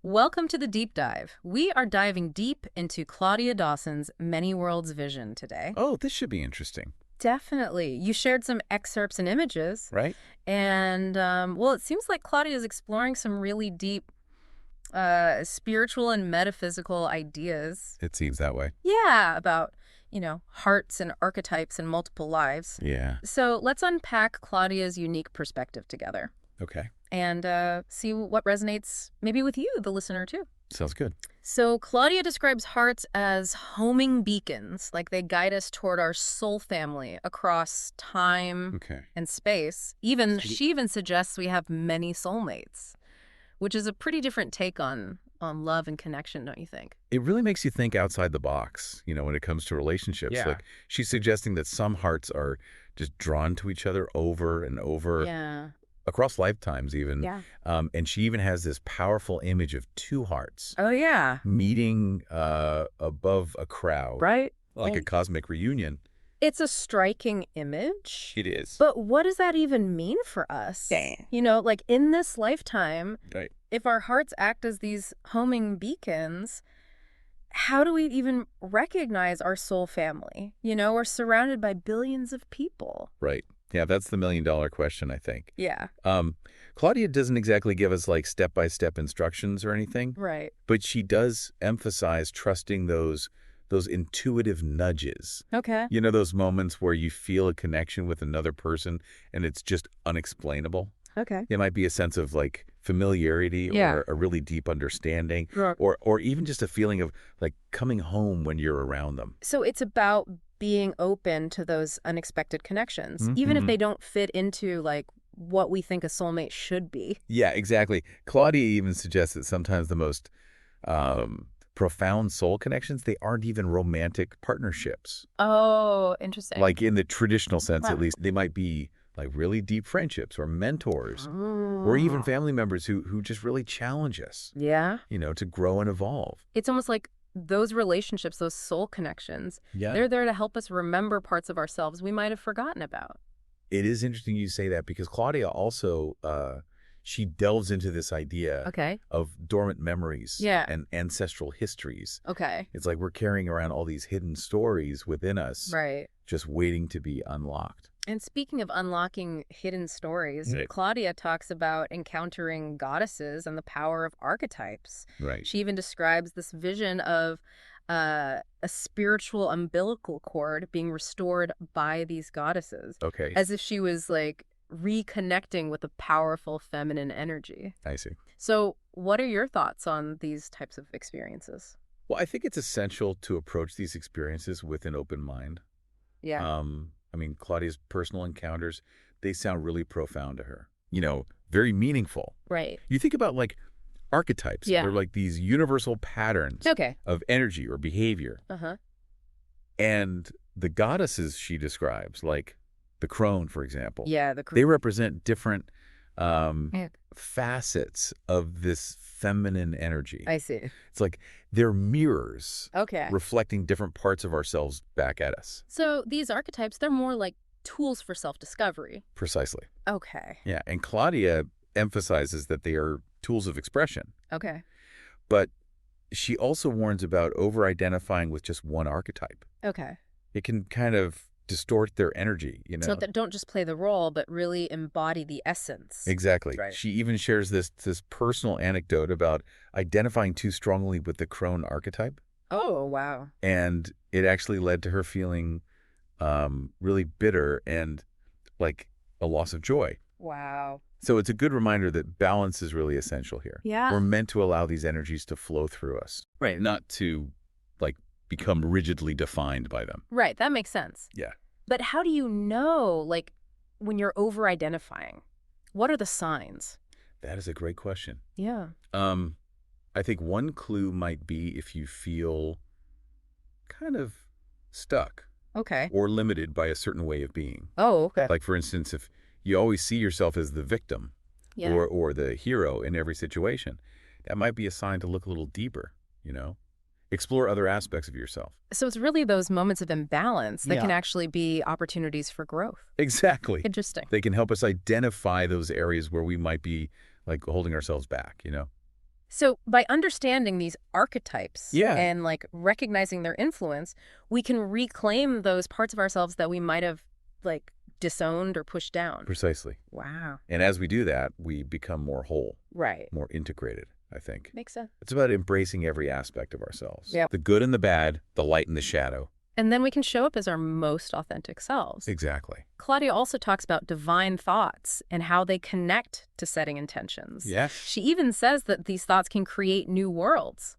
Welcome to the deep dive. We are diving deep into Claudia Dawson's Many Worlds vision today. Oh, this should be interesting, Definitely. You shared some excerpts and images, right? and well, it seems like Claudia is exploring some really deep spiritual and metaphysical ideas. It seems that way. Yeah, about, hearts and archetypes and multiple lives. Yeah. So let's unpack Claudia's unique perspective together Okay. and see what resonates maybe with you, the listener, too. Sounds good. So Claudia describes hearts as homing beacons, like they guide us toward our soul family across time Okay. and space. She even suggests we have many soulmates, which is a pretty different take on love and connection, don't you think? It really makes you think outside the box, when it comes to relationships. Yeah. Like she's suggesting that some hearts are just drawn to each other over and over Yeah. across lifetimes even. Yeah. And she even has this powerful image of two hearts Oh, yeah. meeting above a crowd, Right? like a And cosmic reunion. it's a striking image. It is. But what does that even mean for us? Dang. Like in this lifetime, Right. if our hearts act as these homing beacons, how do we even recognize our soul family? We're surrounded by billions of people. Right. Yeah, that's the $1,000,000 question, I think. Yeah. Claudia doesn't exactly give us like step-by-step instructions or anything, Right. but she does emphasize trusting those intuitive nudges. Okay. Those moments where you feel a connection with another person and it's just unexplainable. Okay. It might be a sense of like familiarity Yeah. or a really deep understanding Right. or even just a feeling of like coming home when you're around them. So it's about being open to those unexpected connections, even if they don't fit into like what we think a soulmate should be. Yeah, exactly. Claudia even suggests that sometimes the most profound soul connections, they aren't even romantic partnerships. Oh, interesting. Like in the traditional sense, Wow. at least, they might be like really deep friendships or mentors or even family members who just really challenge us, Yeah. to grow and evolve. It's almost like those relationships, those soul connections, Yeah. they're there to help us remember parts of ourselves we might have forgotten about. It is interesting you say that because Claudia also, she delves into this idea Okay. of dormant memories Yeah. and ancestral histories. Okay. It's like we're carrying around all these hidden stories within us, Right. just waiting to be unlocked. And speaking of unlocking hidden stories, Right. Claudia talks about encountering goddesses and the power of archetypes. Right. She even describes this vision of a spiritual umbilical cord being restored by these goddesses, Okay. as if she was like reconnecting with a powerful feminine energy. I see. So what are your thoughts on these types of experiences? Well, I think it's essential to approach these experiences with an open mind. Yeah. I mean, Claudia's personal encounters, they sound really profound to her. Very meaningful. Right. You think about like archetypes. Yeah. They're like these universal patterns Okay. of energy or behavior. Uh-huh. And the goddesses she describes, like the crone, for example, Yeah, they represent different Yeah. facets of this feminine energy. I see. It's like they're mirrors Okay. reflecting different parts of ourselves back at us. So these archetypes, they're more like tools for self-discovery. Precisely. Okay. Yeah. And Claudia emphasizes that they are tools of expression. Okay. But she also warns about over-identifying with just one archetype. Okay. It can kind of distort their energy, So that don't just play the role, but really embody the essence. Exactly. Right. She even shares this personal anecdote about identifying too strongly with the crone archetype. Oh, wow. And it actually led to her feeling really bitter and like a loss of joy. Wow. So it's a good reminder that balance is really essential here. Yeah. We're meant to allow these energies to flow through us. Right. Not to like become rigidly defined by them. Right. That makes sense. Yeah. But how do you know, like, when you're over-identifying? What are the signs? That is a great question. Yeah. I think one clue might be if you feel kind of stuck Okay. or limited by a certain way of being. Oh, okay. Like, for instance, if you always see yourself as the victim Yeah. or the hero in every situation, that might be a sign to look a little deeper, Explore other aspects of yourself. So it's really those moments of imbalance that Yeah. can actually be opportunities for growth. Exactly. Interesting. They can help us identify those areas where we might be like holding ourselves back. So by understanding these archetypes Yeah, and like recognizing their influence, we can reclaim those parts of ourselves that we might have like disowned or pushed down. precisely. Wow. And as we do that, we become more whole, Right. more integrated, I think. Makes sense. It's about embracing every aspect of ourselves. Yeah. The good and the bad, the light and the shadow. And then we can show up as our most authentic selves. Exactly. Claudia also talks about divine thoughts and how they connect to setting intentions. Yes. She even says that these thoughts can create new worlds.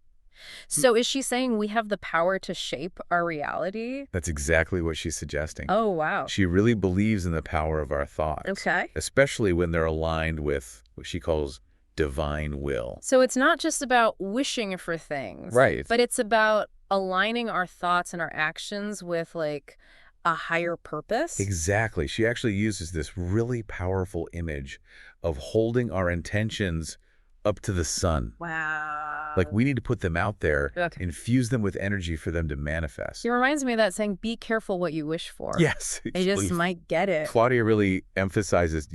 So is she saying we have the power to shape our reality? That's exactly what she's suggesting. Oh, wow. She really believes in the power of our thoughts. Okay. Especially when they're aligned with what she calls divine will. So it's not just about wishing for things. Right. But it's about aligning our thoughts and our actions with like a higher purpose. Exactly. She actually uses this really powerful image of holding our intentions up to the sun. Wow. Like we need to put them out there, Okay. infuse them with energy for them to manifest. It reminds me of that saying, be careful what you wish for. Yes. They just might get it. Claudia really emphasizes,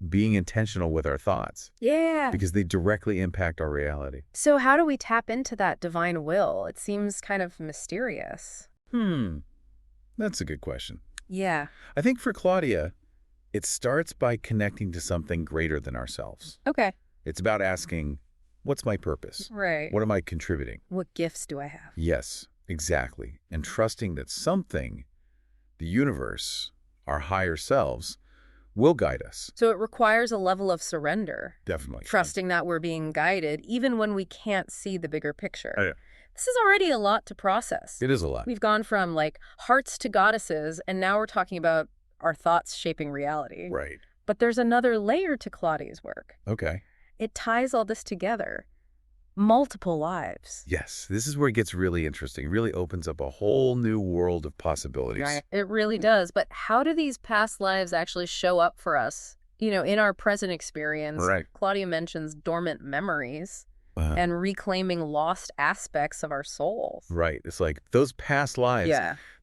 being intentional with our thoughts Yeah. because they directly impact our reality. So how do we tap into that divine will? It seems kind of mysterious. That's a good question. Yeah. I think for Claudia, it starts by connecting to something greater than ourselves. Okay. It's about asking, what's my purpose? Right. What am I contributing? What gifts do I have? Yes, exactly. And trusting that something, the universe, our higher selves, will guide us. So it requires a level of surrender. Definitely. Trusting that we're being guided, even when we can't see the bigger picture. Oh, yeah. This is already a lot to process. It is a lot. We've gone from like hearts to goddesses, and now we're talking about our thoughts shaping reality. Right. But there's another layer to Claudia's work. Okay. It ties all this together. Multiple lives. Yes, this is where it gets really interesting. It really opens up a whole new world of possibilities. Right. It really does. But how do these past lives actually show up for us? In our present experience, Right. Claudia mentions dormant memories and reclaiming lost aspects of our souls. Right. It's like those past lives,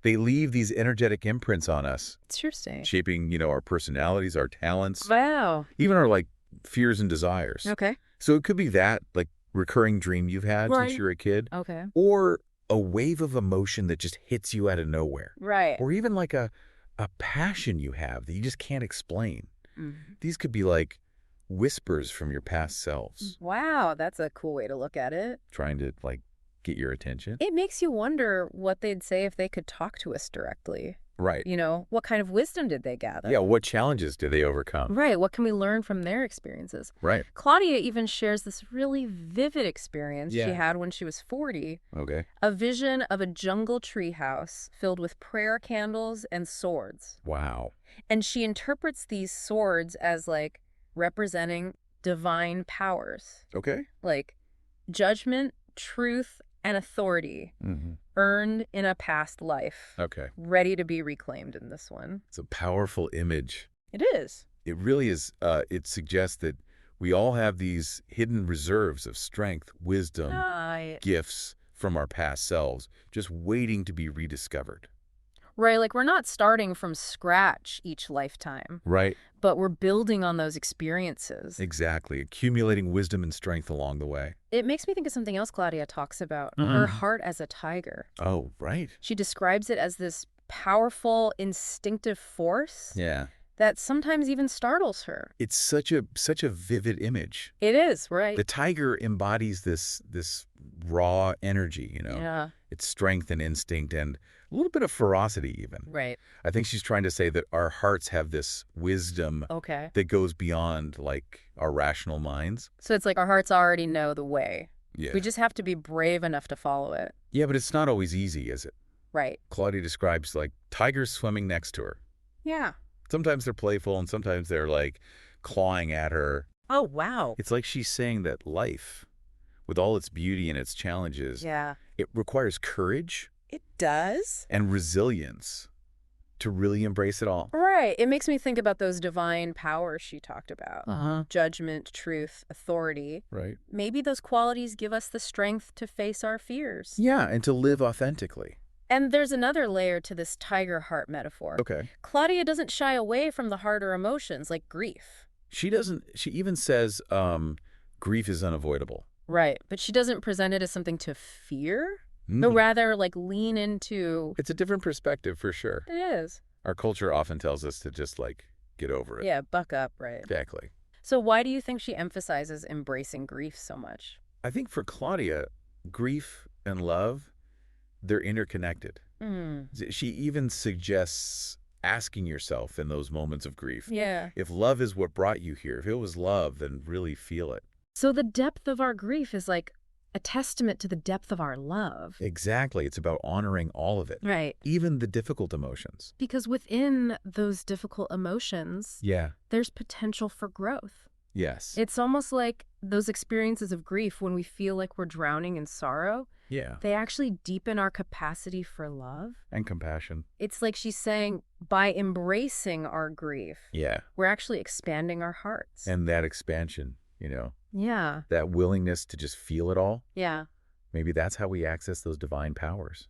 they leave these energetic imprints on us, Interesting. shaping, our personalities, our talents, Wow. even our fears and desires. Okay. So it could be that recurring dream you've had since you were a kid, Okay. or a wave of emotion that just hits you out of nowhere, Right. or even a passion you have that you just can't explain. Mhm. These could be whispers from your past selves Wow, that's a cool way to look at it. trying to get your attention. It makes you wonder what they'd say if they could talk to us directly. Right. What kind of wisdom did they gather? Yeah, what challenges do they overcome? Right, what can we learn from their experiences? Right. Claudia even shares this really vivid experience she Yeah. had when she was 40, Okay. a vision of a jungle treehouse filled with prayer candles and swords. Wow. And she interprets these swords as representing divine powers, Okay. like judgment, truth, and authority Mm-hmm. earned in a past life, Okay. ready to be reclaimed in this one. It's a powerful image. It is. It really is. It suggests that we all have these hidden reserves of strength, wisdom, gifts from our past selves, just waiting to be rediscovered. Right, we're not starting from scratch each lifetime, Right. but we're building on those experiences. Exactly. Accumulating wisdom and strength along the way. It makes me think of something else Claudia talks about, her heart as a tiger. Oh, right. She describes it as this powerful, instinctive force Yeah. that sometimes even startles her. It's such a vivid image. It is, right? The tiger embodies this raw energy, Yeah, It's strength and instinct and a little bit of ferocity even. right. I think she's trying to say that our hearts have this wisdom Okay. that goes beyond our rational minds. So it's like our hearts already know the way. Yeah. We just have to be brave enough to follow it. Yeah, but it's not always easy, is it? Right. Claudia describes tigers swimming next to her. Yeah. Sometimes they're playful and sometimes they're clawing at her. Oh, wow. It's like she's saying that life, with all its beauty and its challenges, Yeah. it requires courage It does. and resilience to really embrace it all. Right. It makes me think about those divine powers she talked about. Uh-huh. Judgment, truth, authority. Right. Maybe those qualities give us the strength to face our fears. Yeah, and to live authentically. And there's another layer to this tiger heart metaphor. Okay. Claudia doesn't shy away from the harder emotions like grief. She even says grief is unavoidable. Right. But she doesn't present it as something to fear, but Mm. rather like lean into. It's a different perspective for sure. It is. Our culture often tells us to just like get over it. Yeah, buck up, right? Exactly. So why do you think she emphasizes embracing grief so much? I think for Claudia, grief and love, they're interconnected. Mm. She even suggests asking yourself in those moments of grief, Yeah. if love is what brought you here, if it was love, then really feel it. So the depth of our grief is like a testament to the depth of our love. Exactly. It's about honoring all of it, Right. even the difficult emotions. Because within those difficult emotions, Yeah. there's potential for growth. Yes. It's almost like those experiences of grief when we feel like we're drowning in sorrow, Yeah. they actually deepen our capacity for love. And compassion. It's like she's saying, by embracing our grief, Yeah. we're actually expanding our hearts. And that expansion, Yeah. that willingness to just feel it all, Yeah. maybe that's how we access those divine powers.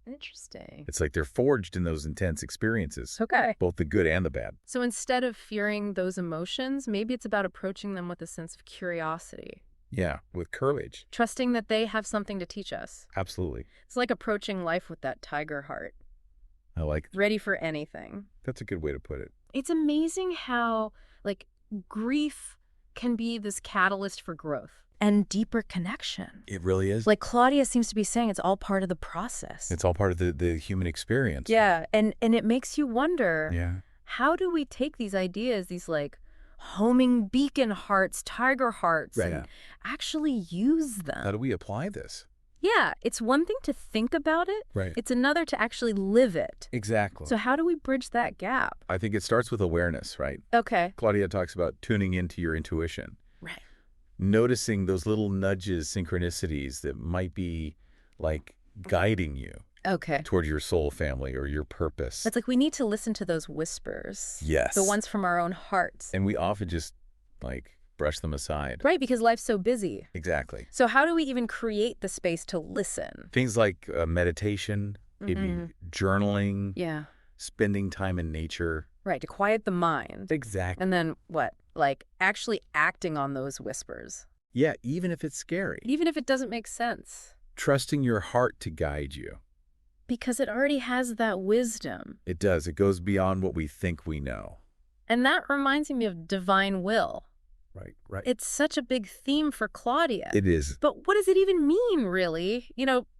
Interesting. It's like they're forged in those intense experiences, Okay. both the good and the bad. So instead of fearing those emotions, maybe it's about approaching them with a sense of curiosity. Yeah, with courage. Trusting that they have something to teach us. Absolutely. It's like approaching life with that tiger heart, I like ready for anything. that's a good way to put it. It's amazing how, like, grief can be this catalyst for growth and deeper connection. It really is. Like Claudia seems to be saying, it's all part of the process. It's all part of the human experience. Yeah, and it makes you wonder, Yeah. how do we take these ideas, these like homing beacon hearts, tiger hearts, Right. and actually use How them? do we apply this? Yeah, it's one thing to think about it. Right. It's another to actually live it. Exactly. So how do we bridge that gap? I think it starts with awareness, right? Okay. Claudia talks about tuning into your intuition. Right. Noticing those little nudges, synchronicities that might be like guiding you Okay. toward your soul family or your purpose. It's like we need to listen to those whispers. Yes. The ones from our own hearts. And we often just like brush them aside. Right, because life's so busy. Exactly. So how do we even create the space to listen? Things like meditation, maybe journaling, Yeah. spending time in nature. Right, to quiet the mind. Exactly. And then what? Like actually acting on those whispers. Yeah, even if it's scary. Even if it doesn't make sense. Trusting your heart to guide you. Because it already has that wisdom. It does. It goes beyond what we think we know. And that reminds me of divine will. Right. It's such a big theme for Claudia. It is. But what does it even mean, really?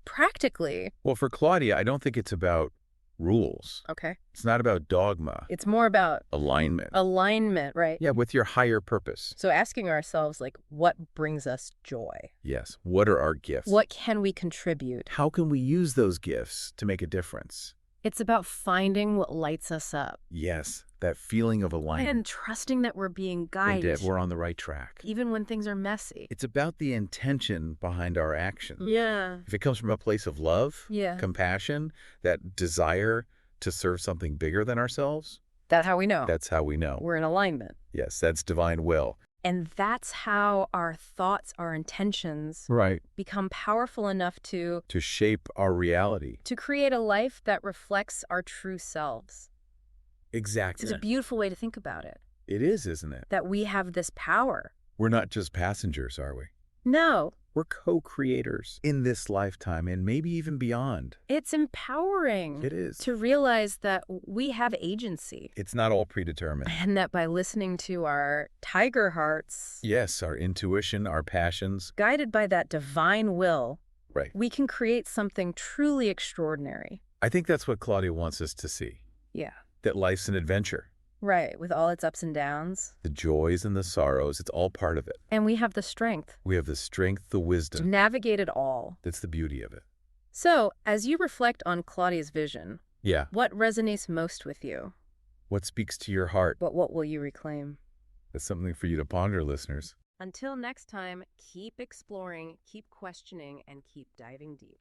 Practically. Well, for Claudia, I don't think it's about rules. Okay. It's not about dogma, It's more about alignment. alignment, right? Yeah, with your higher purpose. So asking ourselves, like, what brings us joy? Yes. What are our gifts? What can we contribute? How can we use those gifts to make a difference? It's about finding what lights us up. Yes, that feeling of alignment. And trusting that we're being And guided. that we're on the right track. Even when things are messy. It's about the intention behind our actions. Yeah. If it comes from a place of love, Yeah. compassion, that desire to serve something bigger than ourselves, That's how we know. that's how we know. We're in alignment. Yes, that's divine will. And that's how our thoughts, our intentions Right. become powerful enough to To shape our reality. create a life that reflects our true selves. Exactly. It's a beautiful way to think about it. It is, isn't it? That we have this power. We're not just passengers, are we? No, We're co-creators in this lifetime and maybe even beyond. it's empowering. It is. To realize that we have agency. It's not all predetermined. And that by listening to our tiger hearts, Yes, our intuition, our passions. guided by that divine will, Right. we can create something truly extraordinary. I think that's what Claudia wants us to see. Yeah. That life's an adventure. Right, with all its ups and downs. The joys and the sorrows, it's all part of it. And we have the strength We have the strength, the to wisdom. navigate it all. That's the beauty of it. So, as you reflect on Claudia's vision, Yeah. what resonates most with you? What speaks to your heart? But what will you reclaim? That's something for you to ponder, listeners. Until next time, keep exploring, keep questioning, and keep diving deep.